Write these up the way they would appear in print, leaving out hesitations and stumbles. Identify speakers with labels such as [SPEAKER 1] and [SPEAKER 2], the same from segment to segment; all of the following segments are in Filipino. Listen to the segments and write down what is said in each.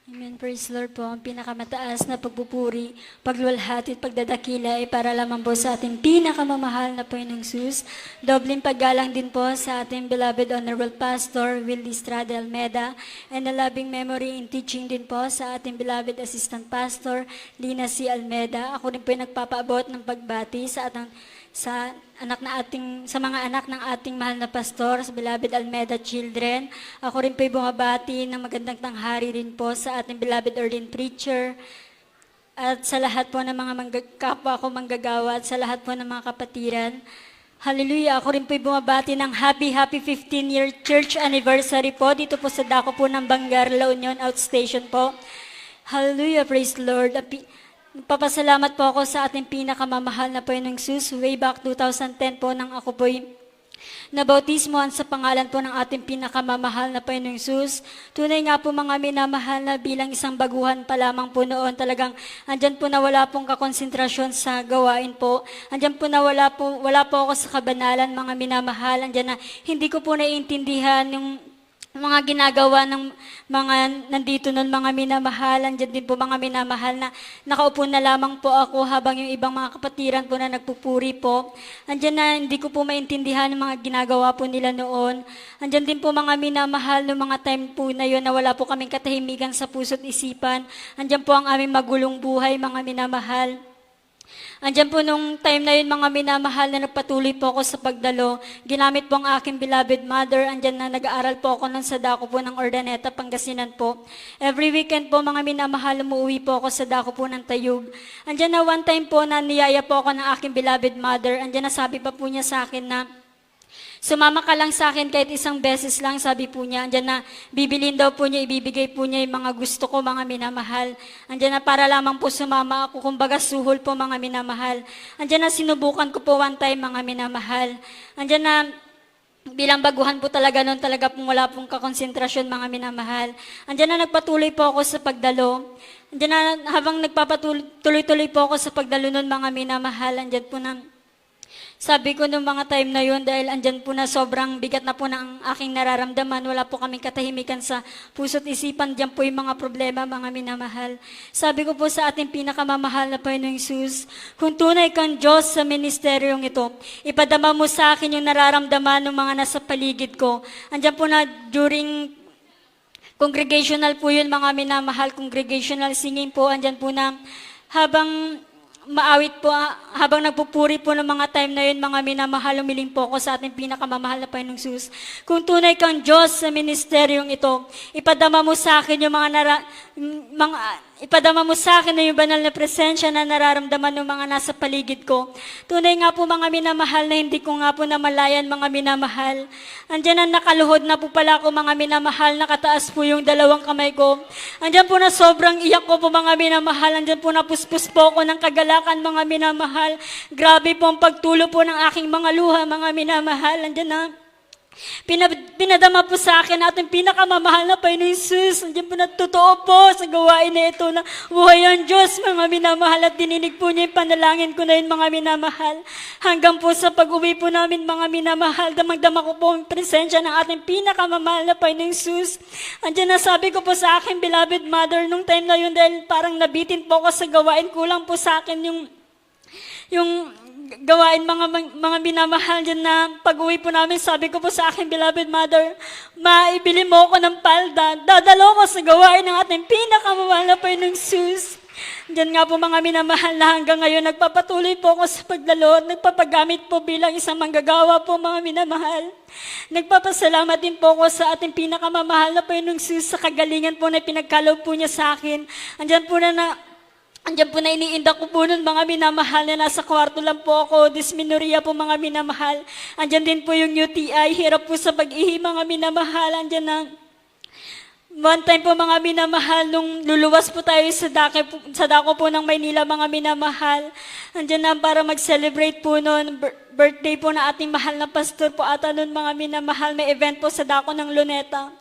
[SPEAKER 1] Amen. Praise the Lord po. Ang pinakamataas na pagpupuri, paglulhati at pagdadakila ay para lamang po sa ating pinakamamahal na Panginoong Sus. Dobling paggalang din po sa ating beloved Honorable Pastor Willie Estrada Almeda, and a loving memory in teaching din po sa ating beloved Assistant Pastor Lina C. Almeda. Ako rin po ay nagpapaabot ng pagbati sa mga anak ng ating mahal na pastor, sa beloved Almeda children. Ako rin po ay bumabati ng magandang tanghari rin po sa ating beloved ordained preacher at sa lahat po ng mga kapwa ko manggagawa at sa lahat po ng mga kapatiran. Hallelujah! Ako rin po ay bumabati ng happy 15-year church anniversary po dito po sa dako po ng Bangar, La Union Outstation po. Hallelujah! Praise the Lord! Papasalamat po ako sa ating pinakamamahal na Panginoong Sus. Way back 2010 po nang ako po'y nabautismohan sa pangalan po ng ating pinakamamahal na Panginoong Sus. Tunay nga po mga minamahal na bilang isang baguhan pa lamang po noon, talagang andyan po na wala pong kakonsentrasyon sa gawain po. Andyan po na wala po ako sa kabanalan mga minamahal. Andyan na hindi ko po naiintindihan yung mga ginagawa ng mga nandito nun, mga minamahal. Andyan din po mga minamahal na nakaupo na lamang po ako habang yung ibang mga kapatiran po na nagpupuri po. Andyan na hindi ko po maintindihan yung mga ginagawa po nila noon. Andyan din po mga minamahal no mga time po na yun na wala po kaming katahimikan sa puso't isipan. Andyan po ang aming magulong buhay, mga minamahal. Andyan po nung time na yun, mga minamahal, na nagpatuloy po ako sa pagdalo. Ginamit po ang aking beloved mother. Andyan na nag-aaral po ako nun sa dako po ng Ordaneta, Pangasinan po. Every weekend po, mga minamahal, umuwi po ako sa dako po ng Tayug. Andyan na one time po na niyaya po ako ng aking beloved mother. Andyan na sabi pa po niya sa akin na, sumama ka lang sa akin kahit isang beses lang, sabi po niya. Andyan na bibilin daw po niya, ibibigay po niya yung mga gusto ko, mga minamahal. Andyan na para lamang po sumama ako, kumbaga suhol po, mga minamahal. Andyan na sinubukan ko po one time, mga minamahal. Andyan na bilang baguhan po talaga noon, talaga pong wala pong kakonsentrasyon, mga minamahal. Andyan na nagpatuloy po ako sa pagdalo. Andyan na habang nagpapatuloy-tuloy po ako sa pagdalo noon, mga minamahal. Andyan po na sabi ko nung mga time na yun, dahil andyan po na sobrang bigat na po ng aking nararamdaman, wala po kaming katahimikan sa puso't isipan, dyan po yung mga problema, mga minamahal. Sabi ko po sa ating pinakamamahal na Panginoong Sus, kung tunay kang Diyos sa ministeryong ito, ipadama mo sa akin yung nararamdaman ng mga nasa paligid ko. Andyan po na during congregational po yun, mga minamahal, congregational singing po, andyan po na habang maawit po, habang nagpupuri po ng mga time na yun, mga minamahal, umiling po ako sa ating pinakamamahal na Panginoong Sus. Kung tunay kang Diyos sa ministeryong ito, ipadama mo sa akin yung ipadama mo sa akin na yung banal na presensya na nararamdaman ng mga nasa paligid ko. Tunay nga po, mga minamahal, na hindi ko nga po namalayan, mga minamahal. Andyan na nakaluhod na po pala ako, mga minamahal, nakataas po yung dalawang kamay ko. Andyan po na sobrang iyak ko po, mga minamahal. Andyan po na puspos po ako ng kagalakan, mga minamahal. Grabe po ang pagtulo po ng aking mga luha, mga minamahal. Andyan na pinadama po sa akin ating pinakamamahal na Panginoong Sus. Andiyan po na totoo po sa gawain na ito na buhay ang Diyos, mga minamahal, at dininig po niya yung panalangin ko na yun, mga minamahal. Hanggang po sa pag-uwi po namin, mga minamahal, damang-dama ko po ang presensya ng ating pinakamamahal na Panginoong Sus. Andiyan na sabi ko po sa aking beloved mother nung time na yun, dahil parang nabitin po ako sa gawain, kulang po sa akin yung gawain, mga minamahal dyan, na pag-uwi po namin, sabi ko po sa aking beloved mother, maibili mo ako ng palda, dadalo ko sa gawain ng ating pinakamamahal na Panginoong Sus. Diyan nga po, mga minamahal, na hanggang ngayon nagpapatuloy po ako sa pagdalo at nagpapagamit po bilang isang manggagawa po, mga minamahal. Nagpapasalamat din po ako sa ating pinakamamahal na Panginoong Sus sa kagalingan po na pinagkaloob po niya sa akin. Andiyan po na iniinda ko po nun, mga minamahal, na nasa kwarto lang po ako, dysmenorrhea po, mga minamahal. Andiyan din po yung UTI, hirap po sa pag-ihi, mga minamahal. Andiyan na one time po, mga minamahal, nung luluwas po tayo sa dako po ng Maynila, mga minamahal. Andiyan na para mag-celebrate po noon, birthday po na ating mahal na pastor po ata noon, mga minamahal, may event po sa dako ng Luneta.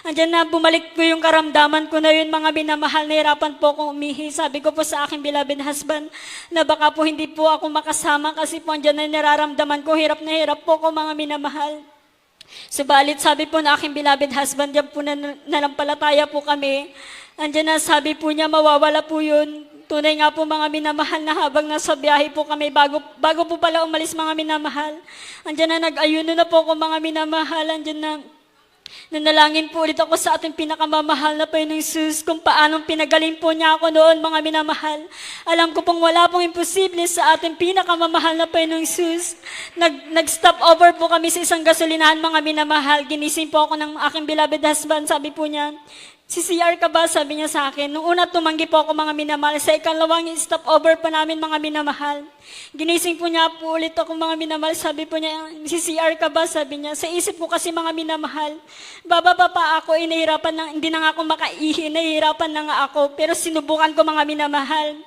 [SPEAKER 1] Andiyan na bumalik po yung karamdaman ko na yun, mga minamahal, nahirapan po akong umihi. Sabi ko po sa aking beloved husband na baka po hindi po ako makasama kasi po andyan na nararamdaman ko, hirap na hirap po ko, mga minamahal. Subalit sabi po na aking beloved husband, yan po nanampalataya po kami. Andiyan na sabi po niya, mawawala po yun. Tunay nga po mga minamahal na habang nasa biyahe po kami, bago po pala umalis mga minamahal. Andiyan na nag-ayuno na po ako mga minamahal. Andiyan na nanalangin po ulit ako sa ating pinakamamahal na Panginoong Jesus kung paanong pinagaling po niya ako noon mga minamahal. Alam ko pong wala pong imposible sa ating pinakamamahal na Panginoong Jesus. Nag-stop over po kami sa isang gasolinahan mga minamahal. Ginising po ako ng aking beloved husband. Sabi po niya, CCR ka ba? Sabi niya sa akin. Nung una tumanggi po ako mga minamahal. Sa ikalawang stop over pa namin mga minamahal. Ginising po niya po ulit ako mga minamahal. Sabi po niya, CCR ka ba? Sabi niya. Sa isip ko kasi mga minamahal, bababa pa ako, inahirapan na, hindi na nga ako makaihi, nahihirapan na nga ako. Pero sinubukan ko mga minamahal.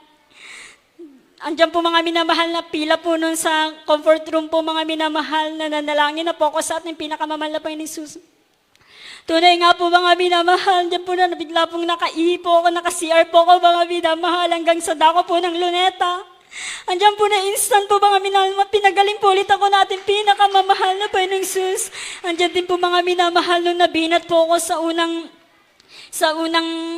[SPEAKER 1] Andiyan po mga minamahal na pila po nun sa comfort room po mga minamahal na nanalangin na po ako sa ating pinakamamahal na Panginoon Jesus. Tunay nga po mga minamahal, diyan po na nabigla pong nakaihi po ako, naka-CR po ako mga minamahal hanggang sa dako po ng luneta. Andiyan po na instant po mga minamahal, pinagaling po ulit ako natin pinakamamahal na Panginoong Jesus. Andiyan din po mga minamahal nung nabinat po ako sa unang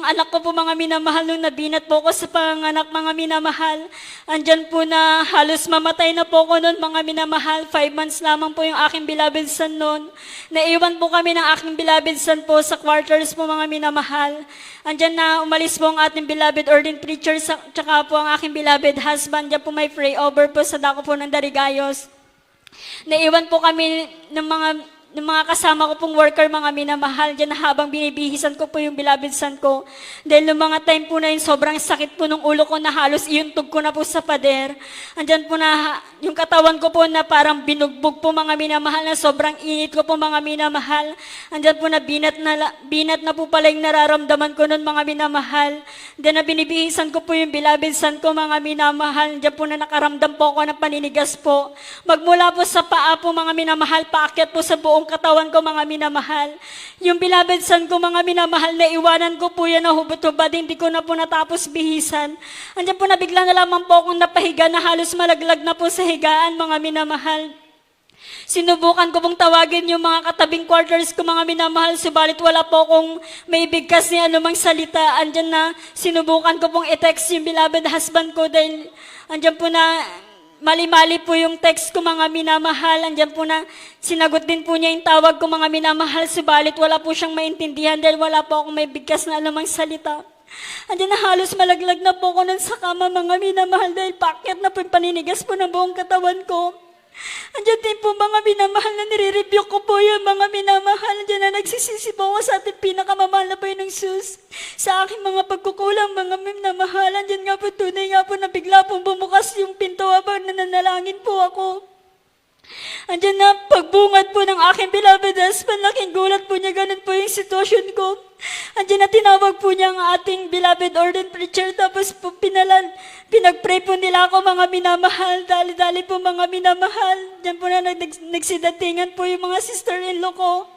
[SPEAKER 1] anak ko po mga minamahal, nung nabinat po ko sa panganak mga minamahal. Andyan po na halos mamatay na po ko noon mga minamahal. 5 months lamang po yung aking beloved son noon. Naiwan po kami ng aking beloved son po sa quarters po mga minamahal. Andyan na umalis po ang ating beloved ordained preacher tsaka po ang aking beloved husband. Diyan po may pray over po sa dako po ng Darigayos. Naiwan po kami ng mga kasama ko pong worker, mga minamahal, dyan na habang binibihisan ko po yung beloved son ko. Dahil noong mga time po na yun, sobrang sakit po ng ulo ko na halos iuntog ko na po sa pader. Andyan po na yung katawan ko po na parang binugbog po mga minamahal na sobrang init ko po mga minamahal. Andyan po na binat na po pala yung nararamdaman ko noon mga minamahal. Then na binibihisan ko po yung beloved son ko mga minamahal. Andyan po na nakaramdam po ako ng paninigas po. Magmula po sa paa po mga minamahal, paakyat po sa buong katawan ko mga minamahal. Yung beloved son ko mga minamahal, na iwanan ko po yan na hubot-hubad, hindi ko na po natapos bihisan. Andiyan po na bigla na lamang po akong napahiga na halos malaglag na po sa higaan mga minamahal. Sinubukan ko pong tawagin yung mga katabing quarters ko mga minamahal, subalit wala po akong may bigkas ni anumang salita. Andiyan na sinubukan ko pong i-text yung beloved husband ko dahil andiyan po na mali-mali po yung text ko mga minamahal. Andiyan po na sinagot din po niya yung tawag ko mga minamahal, subalit wala po siyang maintindihan dahil wala po akong may bigkas na anumang salita. Andiyan na halos malaglag na po ko nun sa kama mga minamahal dahil pakyat na po yung paninigas po ng buong katawan ko. Andiyan din po mga minamahal na nire-review ko po yung mga minamahal. Andiyan na nagsisisi po ako sa ating pinakamamahal na Panginoong Jesus. Sa aking mga pagkukulang mga minamahal, andiyan nga po tunay nga po na bigla pong bumukas yung pinto habang nananalangin po ako. Andiyan na pagbungad po ng aking beloved husband, laking gulat po niya, ganun po yung sitwasyon ko. Andiyan na tinawag po niya ang ating beloved ordained preacher, tapos po pinag-pray po nila ako mga minamahal, dali-dali po mga minamahal. Diyan po na nagsidatingan po yung mga sister-in-law ko.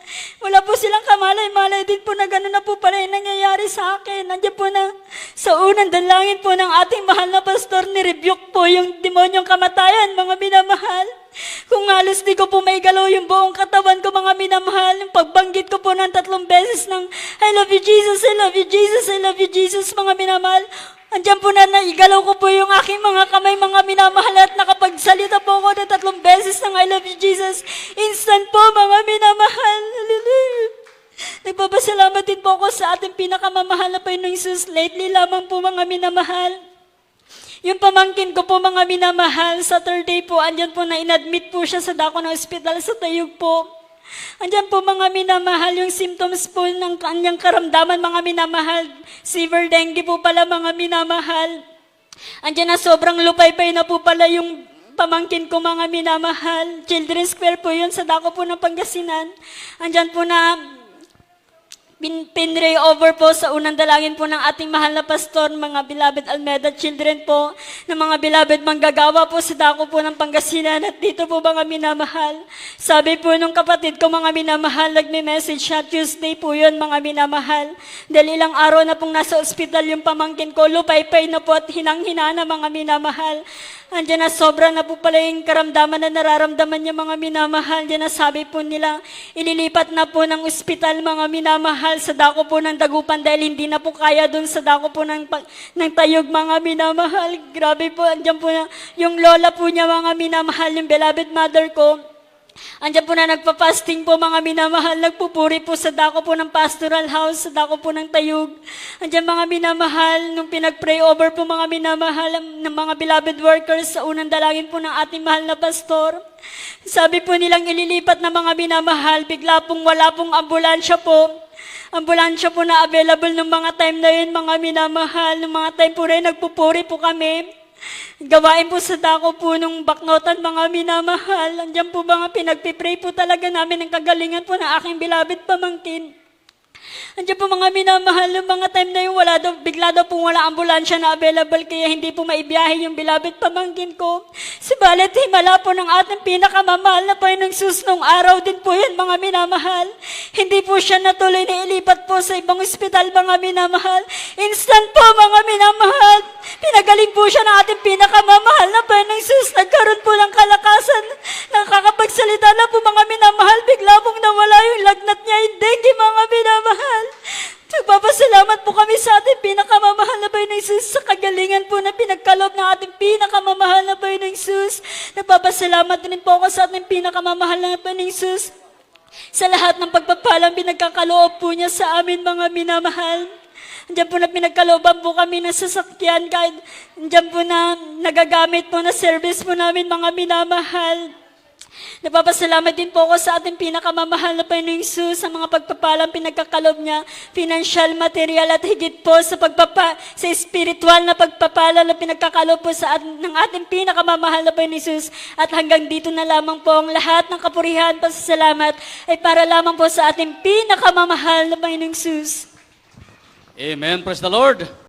[SPEAKER 1] Wala po silang kamalay-malay din po na gano'n na po pala yung nangyayari sa akin. Andiyan po na sa unang dalangin po ng ating mahal na pastor, ni-rebuke po yung demonyong kamatayan mga minamahal. Kung halos di ko po may galaw yung buong katawan ko mga minamahal, yung pagbanggit ko po ng 3 beses ng I love you Jesus, I love you Jesus, I love you Jesus mga minamahal. Andiyan po na naigalaw ko po yung aking mga kamay mga minamahal at nakapagsalita po ako ng 3 beses ng I love you Jesus. Instant po mga minamahal. Nagpapasalamat din po ako sa ating pinakamamahal na Panginoong Jesus. Lately lamang po mga minamahal, yung pamangkin ko po mga minamahal, Saturday po, andyan po na inadmit po siya sa dako ng ospital sa Tayug po. Andyan po mga minamahal, yung symptoms po ng kanyang karamdaman mga minamahal. Severe dengue po pala mga minamahal. Andyan na sobrang lupay-pay na po pala yung pamangkin ko mga minamahal. Children's Square po yun sa dako po ng Pangasinan. Andyan po na pinray over po sa unang dalangin po ng ating mahal na pastor, mga beloved Almeda children po, ng mga beloved manggagawa po sa dako po ng Pangasinan. At dito po mga minamahal, sabi po nung kapatid ko mga minamahal, nagme-message siya, Tuesday po yun mga minamahal. Dahil ilang araw na pong nasa ospital yung pamangkin ko, lupay-pay na po at hinang-hina na mga minamahal. Andiyan na sobra na po pala yung karamdaman na nararamdaman niya mga minamahal. Andiyan na sabi po nila, ililipat na po ng ospital mga minamahal sa dako po ng Dagupan dahil hindi na po kaya doon sa dako po ng Tayog mga minamahal. Grabe po, andiyan po na, yung lola po niya mga minamahal, yung beloved mother ko. Andiyan po na nagpa-fasting po mga minamahal, nagpupuri po sa dako po ng pastoral house, sa dako po ng Tayog. Andiyan mga minamahal, nung pinag-pray over po mga minamahal ng mga beloved workers sa unang dalangin po ng ating mahal na pastor. Sabi po nilang ililipat na mga minamahal, bigla pong wala pong ambulansya po. Ambulansya po na available ng mga time na yun mga minamahal. Nung mga time po rin, nagpupuri po kami. Gawain po sa dako po nung baknotan mga minamahal. Andiyan po mga pinagpipray po talaga namin ng kagalingan po ng aking beloved pamangkin. Andiyan po mga minamahal, yung mga time na yung bigla daw po wala ambulansya na available kaya hindi po maibiyahe yung beloved pamangkin ko. Subalit himala po ng ating pinakamamahal na Panginoong Sus nung araw din po yan mga minamahal. Hindi po siya natuloy na ilipat po sa ibang ospital mga minamahal. Instant po mga minamahal. Pinagaling po siya ng ating pinakamamahal na Panginoong Sus. Nagkaroon po ng kalakasan. Nakakapagsalita na po mga minamahal. Bigla pong nawala yung lagnat niya. Hindi mga minamahal. Nagpapasalamat po kami sa ating pinakamamahal na Panginoong Sus sa kagalingan po na pinagkaloob ng ating pinakamamahal na Panginoong Sus. Nagpapasalamat din po ako sa ating pinakamamahal na Panginoong Sus sa lahat ng pagpapalang pinagkakaloob po niya sa amin mga minamahal. Diyan po na pinagkalooban po kami ng sasakyan kahit diyan po na nagagamit po na service po namin mga minamahal. Napapasalamat din po ako sa ating pinakamamahal na Panginoong Sus sa mga pagpapalang pinagkakalob niya, financial, material at higit po sa sa spiritual na pagpapala na pinagkakalob po ng ating pinakamamahal na Panginoong Sus. At hanggang dito na lamang po ang lahat ng kapurihan, pasasalamat ay para lamang po sa ating pinakamamahal na Panginoong Sus.
[SPEAKER 2] Amen. Praise the Lord.